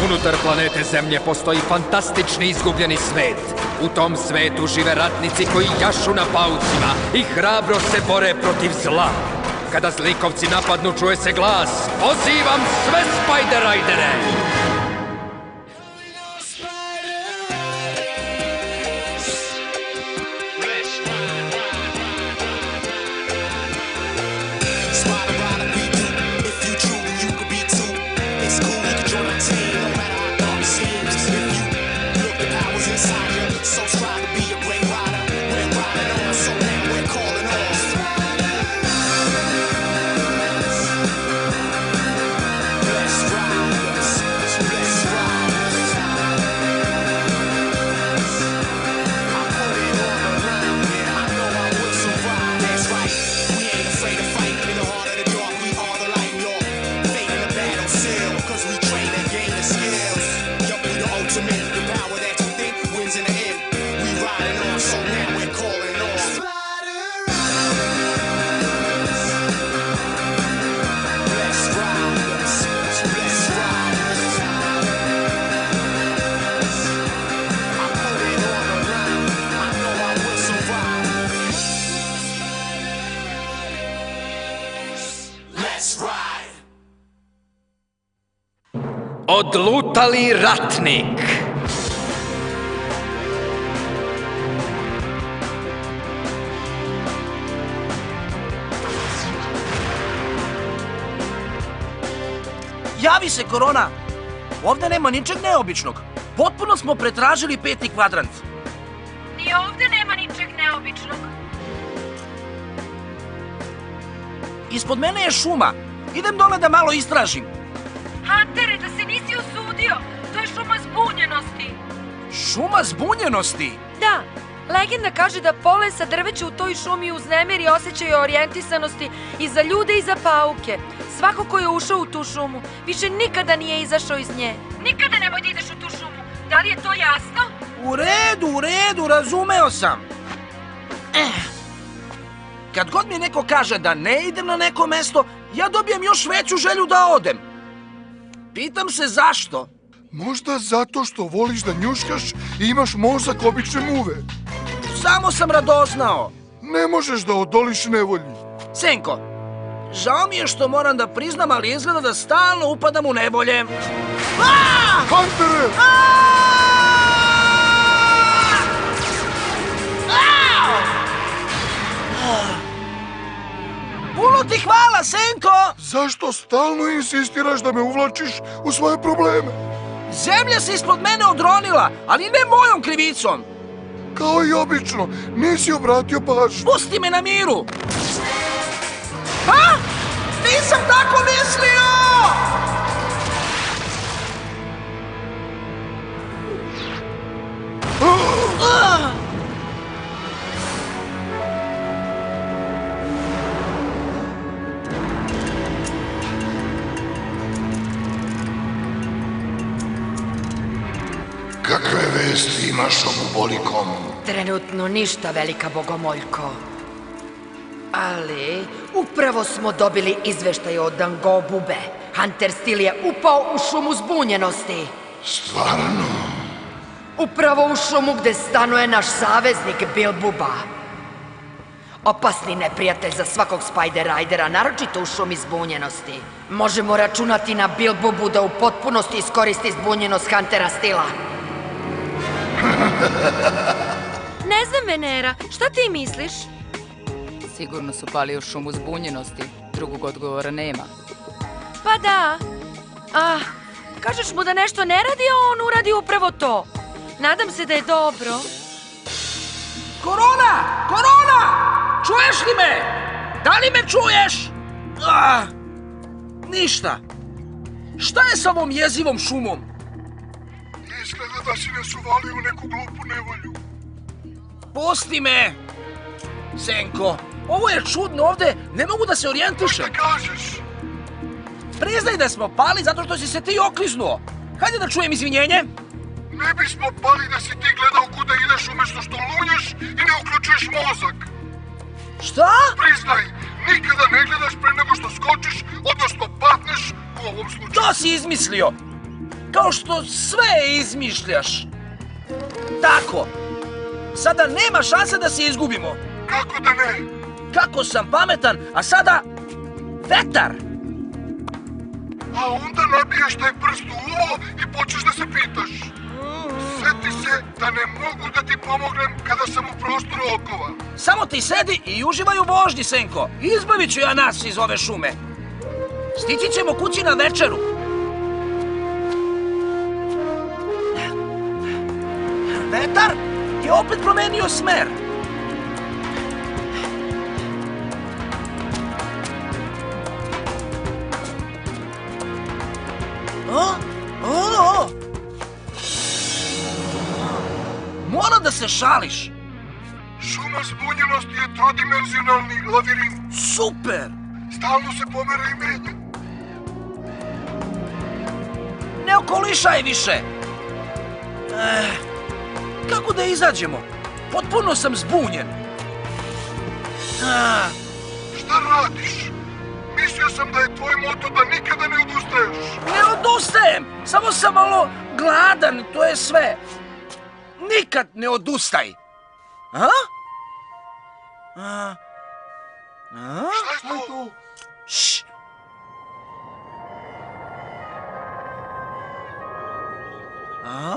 Unutar planete Zemlje postoji fantastični izgubljeni svet. U tom svetu žive ratnici koji jašu na paucima i hrabro se bore protiv zla. Kada zlikovci napadnu, čuje se glas: pozivam sve Spider Rajdere! Odlutali ratnik. Javi se, Korona! Ovde nema ničeg neobičnog. Potpuno smo pretražili peti kvadrant. Ni ovde nema ničeg neobičnog. Ispod mene je šuma. Idem dole da malo istražim. Huntere, da se nisi usudio! To je šuma zbunjenosti! Šuma zbunjenosti? Da, legenda kaže da polesa drveća u toj šumi uznemiri osjećaj orijentisanosti i za ljude i za pauke. Svako ko je ušao u tu šumu, više nikada nije izašao iz nje. Nikada nemoj da ideš u tu šumu! Da li je to jasno? U redu, razumeo sam. Kad god mi neko kaže da ne idem na neko mesto, ja dobijem još veću želju da odem. Pitam se zašto? Možda zato što voliš da njuškaš i imaš mozak obične muve. Samo sam radoznao. Ne možeš da odoliš nevolji. Senko, žao mi je što moram da priznam, ali izgleda da stalno upadam u nevolje. Huntere! Puno ti hvala, Senko! Zašto stalno insistiraš da me uvlačiš u svoje probleme? Zemlja se ispod mene odronila, ali ne mojom krivicom. Kao i obično, nisi obratio pažnju. Pusti me na miru! Ha? Nisam tako mislio! Kakve vesti imaš o Bubolikom? Trenutno ništa, velika bogomoljko. Ali, upravo smo dobili izveštaj od Dango Bube. Hunter Steel je upao u šumu zbunjenosti. Stvarno? Upravo u šumu gde stanuje naš saveznik Bill Buba. Opasni neprijatelj za svakog Spider Rajdera, naročito u šumi zbunjenosti. Možemo računati na Bill Bubu da u potpunosti iskoristi zbunjenost Huntera Steela. Ne znam, Venera, šta ti misliš? Sigurno su pali u šumu zbunjenosti. Drugog odgovora nema. Pa da. Kažeš mu da nešto ne radi, a on uradi upravo to. Nadam se da je dobro. Korona! Korona! Čuješ li me? Da li me čuješ? Ništa. Šta je sa ovom jezivom šumom? Izgleda da si nas uvali u neku glupu nevolju. Pusti me! Senko, ovo je čudno ovde, ne mogu da se orijentišem. Šta kažeš? Priznaj da smo pali zato što si se ti okliznuo. Hajde da čujem izvinjenje. Ne bismo pali da si ti gledao kuda ideš umesto što lunješ i ne uključuješ mozak. Šta? Priznaj, nikada ne gledaš pre nego što skočiš, odnosno padneš u ovom slučaju. To si izmislio. Kao što sve izmišljaš. Tako. Sada nema šanse da se izgubimo. Kako da ne? Kako sam pametan, a sada... vetar! A onda nabiješ taj prst u uvo i počneš da se pitaš. Sjeti se da ne mogu da ti pomognem kada sam u prostoru okova. Samo ti sedi i uživaj u vožnji, Senko. Izbavit ću ja nas iz ove šume. Stići ćemo kući na večeru. Vetar je opet promenio smer. Mora da se šališ. Šuma zbunjenosti je trodimenzionalni lavirint. Super! Stalno se pomera i menja. Ne okolišaj više. Kako da izađemo? Potpuno sam zbunjen. Šta radiš? Mislio sam da je tvoj moto da nikada ne odustaješ. Ne odustajem! Samo sam malo gladan, to je sve. Nikad ne odustaj. A? Šta je to? Šš. A?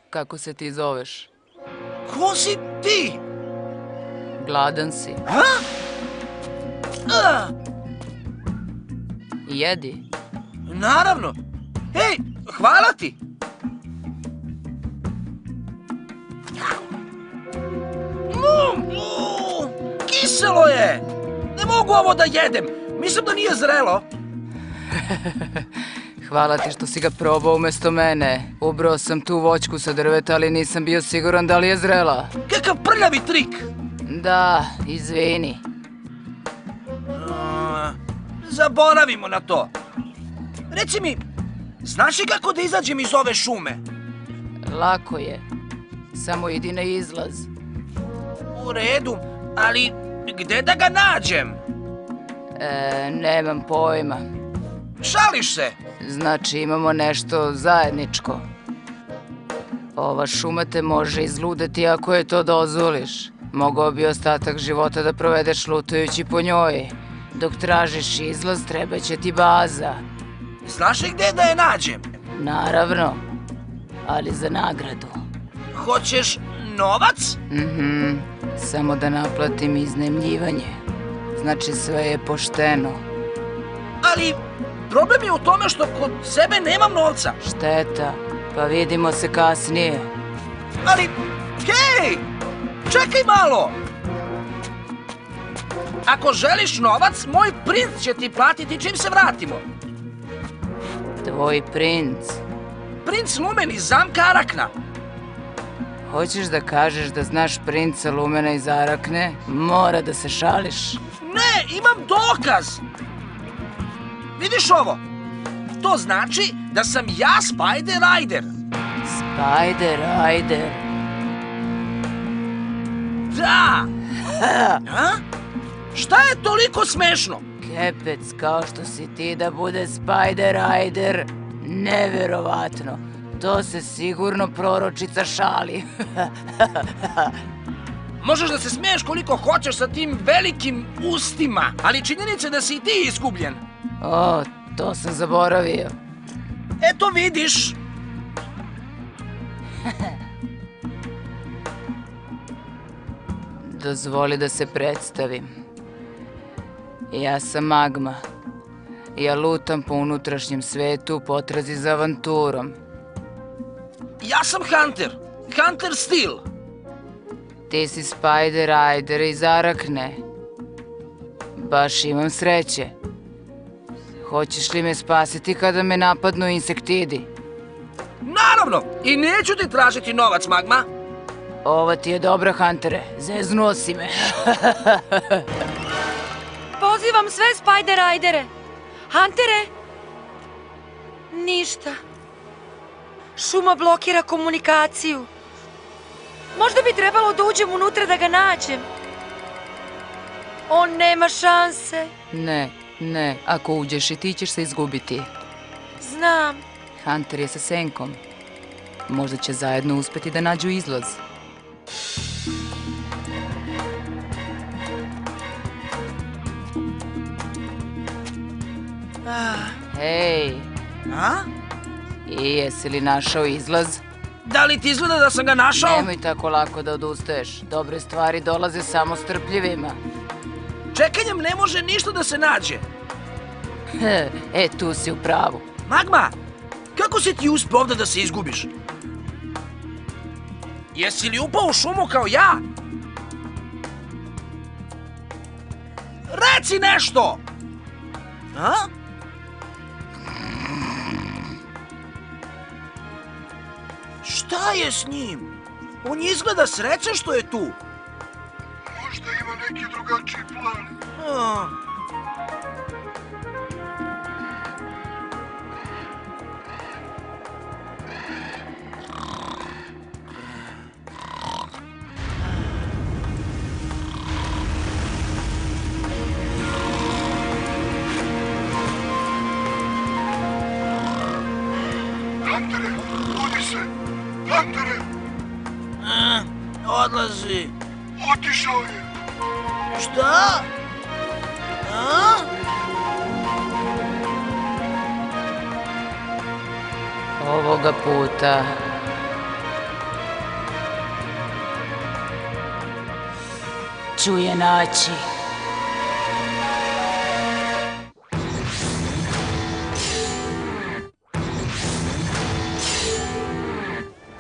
Kako se ti zoveš? Ko si ti? Gladan si. Jedi. Naravno. Hej, hvala ti. Kiselo je. Ne mogu ovo da jedem. Mislim da nije zrelo. Hvala ti što si ga probao umesto mene. Ubrao sam tu voćku sa drveta, ali nisam bio siguran da li je zrela. Kakav prljavi trik. Da, izvini. Zaboravimo na to. Reci mi, znaš li kako da izađem iz ove šume? Lako je. Samo idi na izlaz. U redu, ali gde da ga nađem? Nemam pojma. Šališ se? Znači imamo nešto zajedničko. Ova šuma te može izludeti ako je to dozvoliš. Mogao bi ostatak života da provedeš lutajući po njoj. Dok tražiš izlaz, treba će ti baza. Znaš li gde da je nađem? Naravno, ali za nagradu. Hoćeš novac? Samo da naplatim iznajmljivanje. Znači sve je pošteno. Ali problem je u tome što kod sebe nemam novca. Šteta, pa vidimo se kasnije. Ali, hej, čekaj malo. Ako želiš novac, moj princ će ti platiti čim se vratimo. Tvoj princ? Princ Lumen iz zamka Arakna. Hoćeš da kažeš da znaš princa Lumena iz Arakne? Mora da se šališ. Ne, imam dokaz. Vidiš ovo? To znači da sam ja Spider Rider. Spider Rider? Da! A? Šta je toliko smešno? Kepec kao što si ti da bude Spider Rider? Neverovatno. To se sigurno proročica šali. Možeš da se smiješ koliko hoćeš sa tim velikim ustima, ali činjenica je da si i ti izgubljen. O, to sam zaboravio. Eto vidiš. Dozvoli da se predstavim. Ja sam Magma. Ja lutam po unutrašnjem svetu u potrazi za avanturom. Ja sam Hunter. Hunter Steel. Ti si Spider Rider iz Arakne. Baš imam sreće. Hoćeš li me spasiti kada me napadnu insektidi? Naravno! I neću ti tražiti novac, Magma. Ova ti je dobra, Huntere. Zeznuo si me. Pozivam sve Spider-Rajdere. Huntere? Ništa. Šuma blokira komunikaciju. Možda bi trebalo da uđem unutra da ga nađem. On nema šanse. Ne. Ako uđeš i ti ćeš se izgubiti. Znam. Hunter je sa Senkom. Možda će zajedno uspeti da nađu izlaz. Hej, A? i jesi li našao izlaz? Da li ti izgleda da sam ga našao? Nemoj tako lako da odustaješ. Dobre stvari dolaze samo strpljivima. Čekanjem ne može ništa da se nađe. Tu si u pravu. Magma, kako si ti uspeo ovde da se izgubiš? Jesi li upao u šumu kao ja? Reci nešto! A? Šta je s njim? On izgleda srećan što je tu. Možda ima neki drugačiji plan. A. Huntere, budi se! Huntere, Odlazi. otišao je! Šta? A? Ovoga puta... ću je naći.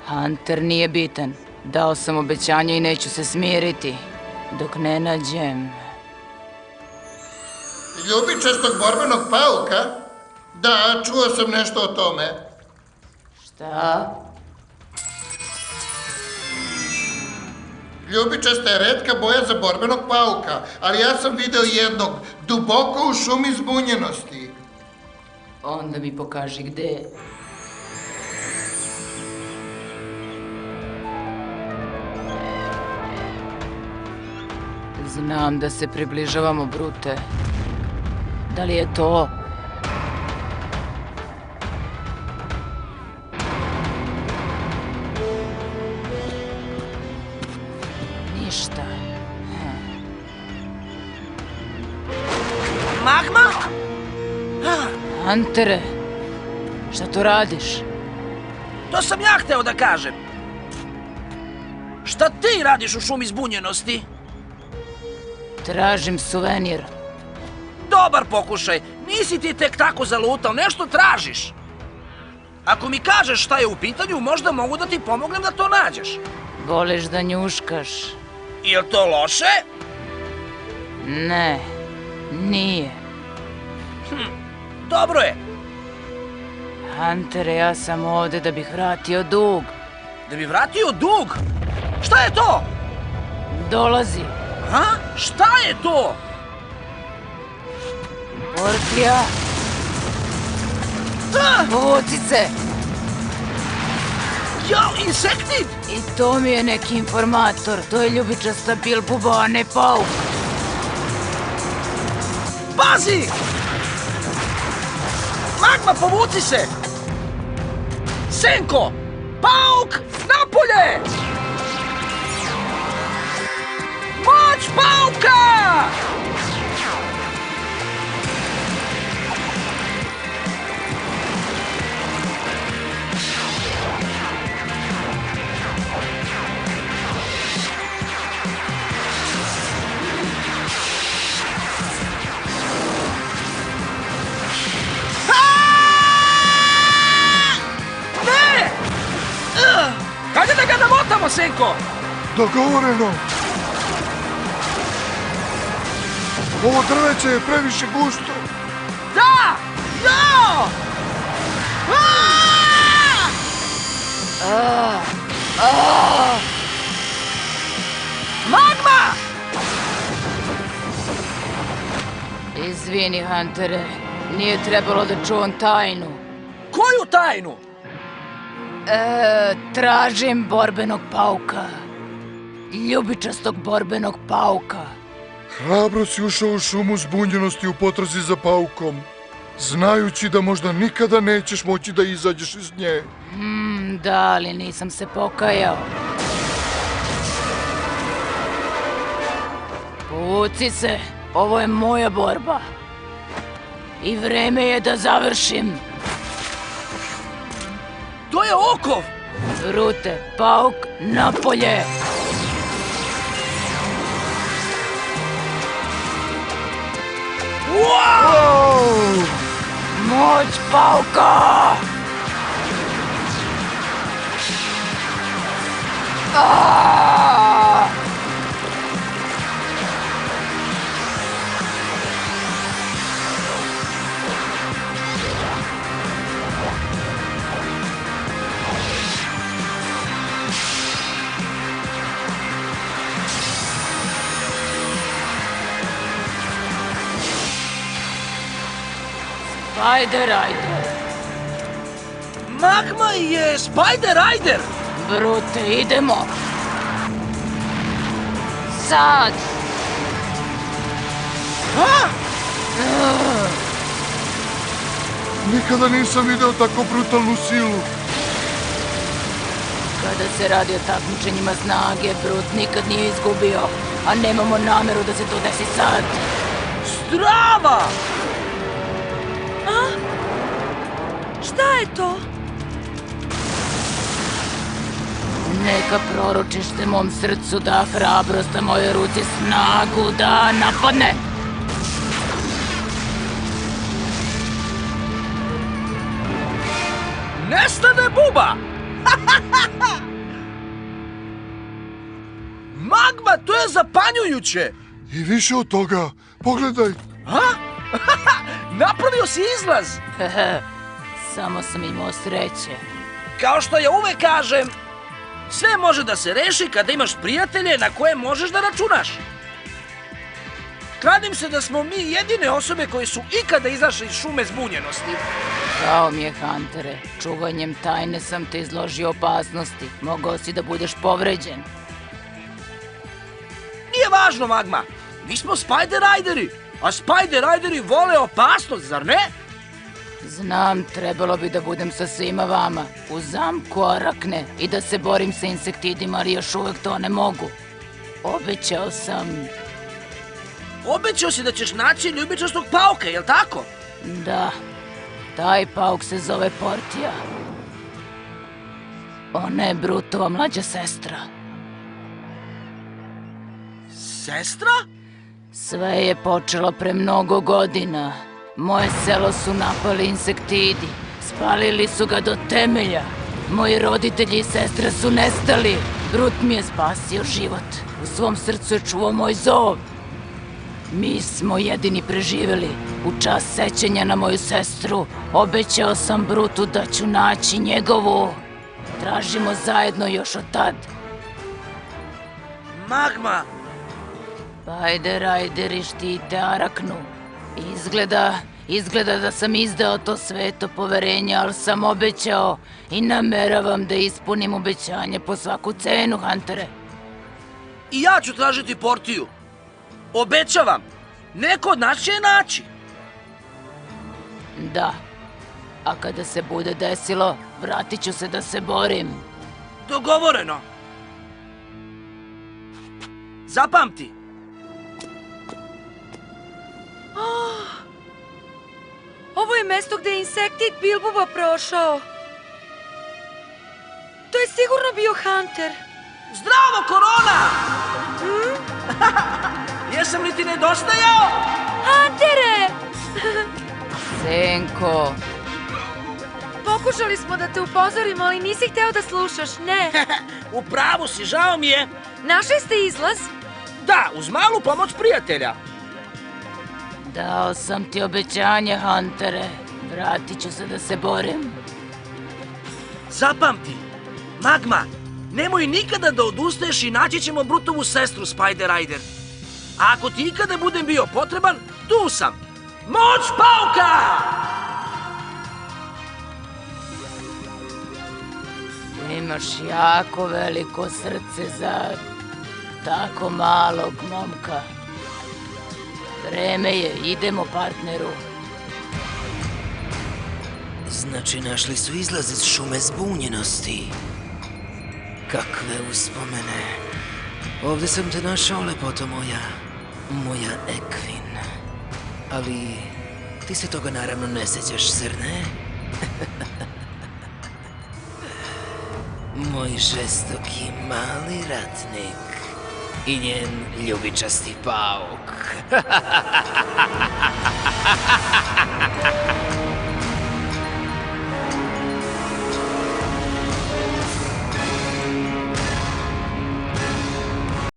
Hunter nije bitan. Dao sam obećanje i neću se smiriti dok ne nađem. Ljubičastog borbenog pauka? Da, čuo sam nešto o tome. Šta? Ljubičasta je retka boja za borbenog pauka, ali ja sam video jednog duboko u šumi zbunjenosti. Onda mi pokaži gde. Znam da se približavamo, Brute. Da li je to? Ništa. Magma? Huntere, šta to radiš? To sam ja hteo da kažem. Šta ti radiš u šumi zbunjenosti? Tražim suvenir. Dobar pokušaj. Nisi ti tek tako zalutao, nešto tražiš. Ako mi kažeš šta je u pitanju, možda mogu da ti pomognem da to nađeš. Voliš da njuškaš? Je li to loše? Ne, nije. Dobro je. Huntere, ja sam ovde da bih vratio dug. Da bi vratio dug? Šta je to? Dolazi. A? Šta je to? Porklja. Povuci se. Jao, insektid! I to mi je neki informator. To je ljubičasta bilbuba, a ne pauk. Pazi! Magma, povuci se! Senko! Pauk! Napolje! Moć pauka! Ne! Hajde da ga namotamo, Senko! Dogovoreno! Ovo drveće je previše gusto. Da! Ja! Izvini, Huntere, nije trebalo da čuvam tajnu. Koju tajnu? Tražim borbenog pauka. Ljubičastog borbenog pauka. Hrabro si ušao u šumu zbunjenosti u potrazi za paukom, znajući da možda nikada nećeš moći da izađeš iz nje. Da, ali nisam se pokajao. Povuci se, ovo je moja borba. I vreme je da završim. To je okov! Brute, pauk, napolje! Wow! Moć pauka! Aaaa! Spider Rider. Magma je Spider Rider! Brute, idemo! Sad! A? Nikada nisam video tako brutalnu silu. Kada se radi o takmičenjima snage, Brut nikad nije izgubio, a nemamo nameru da se to desi sad. Strava! Šta je to? Neka proročište mom srcu da hrabrost, a mojoj ruci snagu da napadne. Nestane buba! Magma, to je zapanjujuće! I više od toga, pogledaj. Napravio si izlaz! Samo sam imao sreće. Kao što ja uvek kažem, sve može da se reši kada imaš prijatelje na koje možeš da računaš. Kladim se da smo mi jedine osobe koje su ikada izašle iz šume zbunjenosti. Žao mi je, Huntere. Čuvanjem tajne sam te izložio opasnosti. Mogao si da budeš povređen. Nije važno, Magma. Mi smo Spider Rideri, a Spider Rideri vole opasnost, zar ne? Znam, trebalo bi da budem sa svima vama, u zamku Arakne i da se borim sa insektidima, ali još uvek to ne mogu. Obećao sam... Obećao si da ćeš naći ljubičastog pauka, jel tako? Da, taj pauk se zove Portija. Ona je Brutova mlađa sestra. Sestra? Sve je počelo pre mnogo godina. Moje selo su napali insektidi. Spalili su ga do temelja. Moji roditelji i sestre su nestali. Brut mi je spasio život. U svom srcu je čuvao moj zov. Mi smo jedini preživeli. U čast sećanja na moju sestru obećao sam Brutu da ću naći njegovu. Tražimo zajedno još od tad. Magma, Spider Rideri štite Araknu. Izgleda da sam izdao to sveto poverenje, ali sam obećao i nameravam da ispunim obećanje po svaku cenu, Huntere. i ja ću tražiti Portiju. Obećavam, neko od nas će je naći. Da, a kada se bude desilo, vratit ću se da se borim. Dogovoreno. Zapamti. Ovo je mesto gde je insektid Bilboba prošao. To je sigurno bio Hunter. Zdravo, Korona! Jesam li ti nedostajao? Huntere! Senko, Pokušali smo da te upozorimo, ali nisi hteo da slušaš, ne. U pravu si, žao mi je. Našli ste izlaz? Da, uz malu pomoć prijatelja. dao sam ti obećanje, Huntere. Vratit ću se da se borim. Zapamti, Magma, nemoj nikada da odustaješ i naći ćemo Brutovu sestru, Spider Rider. A ako ti ikada budem bio potreban, tu sam. Moć pauka! Imaš jako veliko srce za tako malog momka. Vreme je, idemo partneru. Znači, našli su izlaz iz šume zbunjenosti. Kakve uspomene. Ovdje sam te našao, lepoto moja. Moja Ekvin. Ali ti se toga naravno ne sjećaš, zar ne? Moj žestoki mali ratnik i njen ljubičasti pauk.